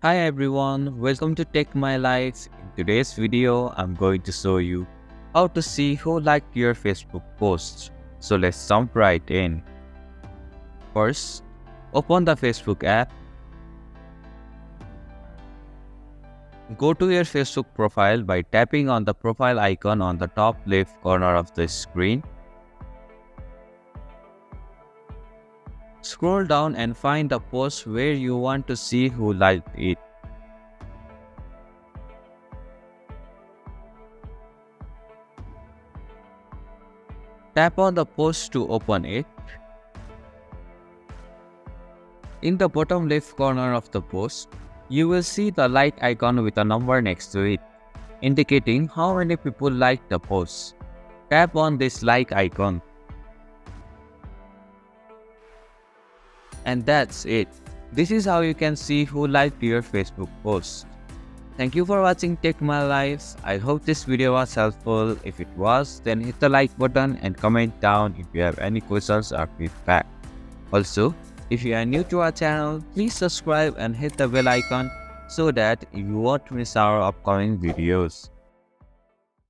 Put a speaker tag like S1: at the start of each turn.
S1: Hi everyone, welcome to Tech My Life. In today's video, I'm going to show you how to see who liked your Facebook post. So let's jump right in. First, open the Facebook app. Go to your Facebook profile by tapping on the profile icon on the top left corner of the screen. Scroll down and find the post where you want to see who liked it. Tap on the post to open it. In the bottom left corner of the post, you will see the like icon with a number next to it, indicating how many people liked the post. Tap on this like icon. And that's it. This is how you can see who liked your Facebook post. Thank you for watching Tech My Life. I hope this video was helpful. If it was, then hit the like button and comment down if you have any questions or feedback. Also, if you are new to our channel, please subscribe and hit the bell icon so that you won't miss our upcoming videos.